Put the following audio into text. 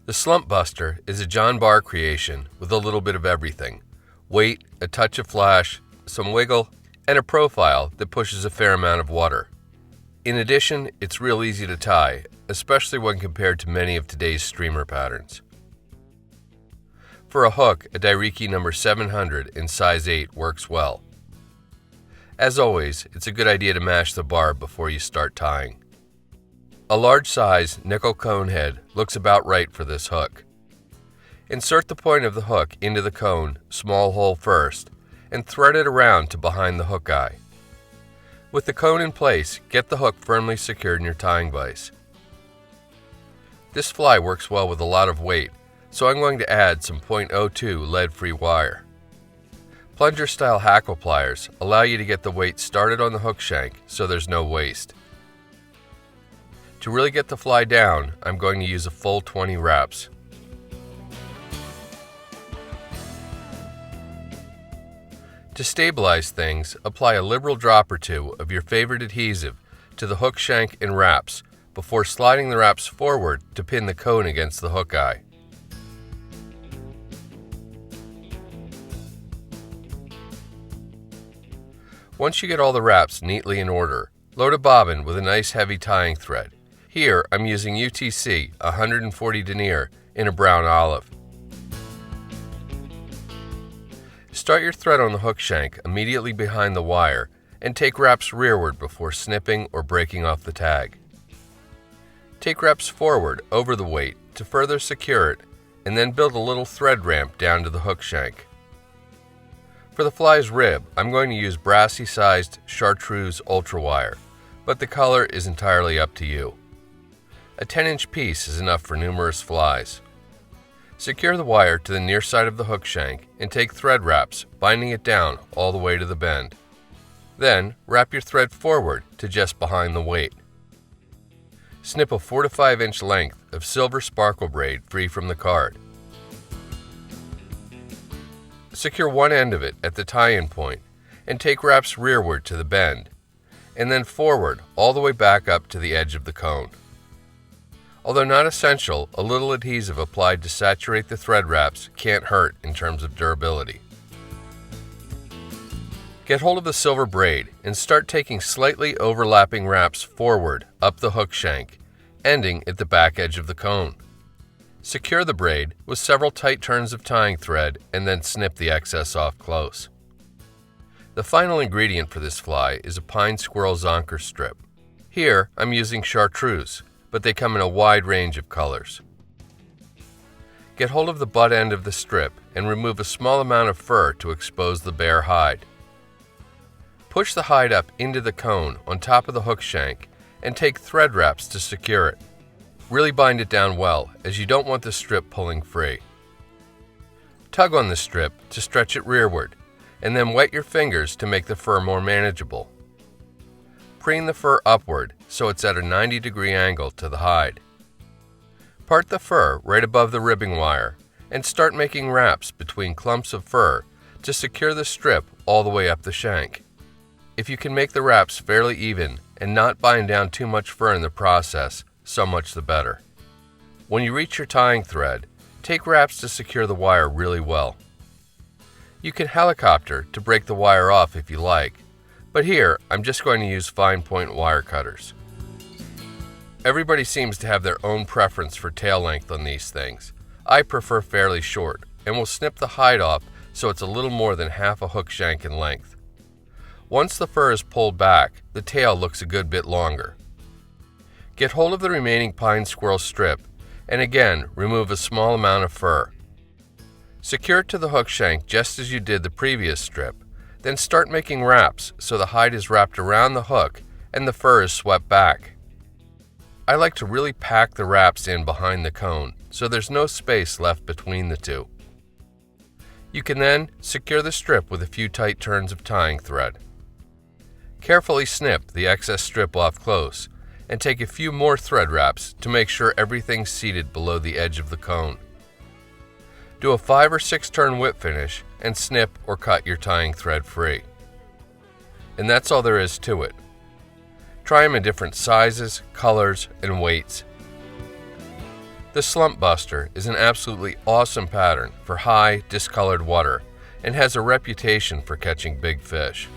The Slumpbuster is a John Barr creation with a little bit of everything. Weight, a touch of flash, some wiggle, and a profile that pushes a fair amount of water. In addition, it's real easy to tie, especially when compared to many of today's streamer patterns. For a hook, a Dai-Riki number 700 in size 8 works well. As always, it's a good idea to mash the barb before you start tying. A large size nickel cone head looks about right for this hook. Insert the point of the hook into the cone, small hole first, and thread it around to behind the hook eye. With the cone in place, get the hook firmly secured in your tying vise. This fly works well with a lot of weight, so I'm going to add some .02 lead-free wire. Plunger-style hackle pliers allow you to get the weight started on the hook shank so there's no waste. To really get the fly down, I'm going to use a full 20 wraps. To stabilize things, apply a liberal drop or two of your favorite adhesive to the hook shank and wraps before sliding the wraps forward to pin the cone against the hook eye. Once you get all the wraps neatly in order, load a bobbin with a nice heavy tying thread. Here I'm using UTC 140 Denier in a brown olive. Start your thread on the hook shank immediately behind the wire and take wraps rearward before snipping or breaking off the tag. Take wraps forward over the weight to further secure it and then build a little thread ramp down to the hook shank. For the fly's rib, I'm going to use brassie-sized Chartreuse Ultra Wire, but the color is entirely up to you. A 10-inch piece is enough for numerous flies. Secure the wire to the near side of the hook shank and take thread wraps, binding it down all the way to the bend. Then, wrap your thread forward to just behind the weight. Snip a 4 to 5 inch length of silver sparkle braid free from the card. Secure one end of it at the tie-in point and take wraps rearward to the bend, and then forward all the way back up to the edge of the cone. Although not essential, a little adhesive applied to saturate the thread wraps can't hurt in terms of durability. Get hold of the silver braid and start taking slightly overlapping wraps forward up the hook shank, ending at the back edge of the cone. Secure the braid with several tight turns of tying thread and then snip the excess off close. The final ingredient for this fly is a pine-squirrel Zonker strip. Here I'm using chartreuse, but they come in a wide range of colors. Get hold of the butt end of the strip and remove a small amount of fur to expose the bare hide. Push the hide up into the cone on top of the hook shank and take thread wraps to secure it. Really bind it down well, as you don't want the strip pulling free. Tug on the strip to stretch it rearward, and then wet your fingers to make the fur more manageable. Preen the fur upward so it's at a 90-degree angle to the hide. Part the fur right above the ribbing wire and start making wraps between clumps of fur to secure the strip all the way up the shank. If you can make the wraps fairly even and not bind down too much fur in the process, so much the better. When you reach your tying thread, take wraps to secure the wire really well. You can helicopter to break the wire off if you like, but here I'm just going to use fine point wire cutters. Everybody seems to have their own preference for tail length on these things. I prefer fairly short and will snip the hide off so it's a little more than half a hook shank in length. Once the fur is pulled back, the tail looks a good bit longer. Get hold of the remaining pine-squirrel strip and again remove a small amount of fur. Secure it to the hook shank just as you did the previous strip, then start making wraps so the hide is wrapped around the hook and the fur is swept back. I like to really pack the wraps in behind the cone so there's no space left between the two. You can then secure the strip with a few tight turns of tying thread. Carefully snip the excess strip off close and take a few more thread wraps to make sure everything's seated below the edge of the cone. Do a 5 or 6 turn whip finish and snip or cut your tying thread free. And that's all there is to it. Try them in different sizes, colors, and weights. The Slumpbuster is an absolutely awesome pattern for high, discolored water and has a reputation for catching big fish.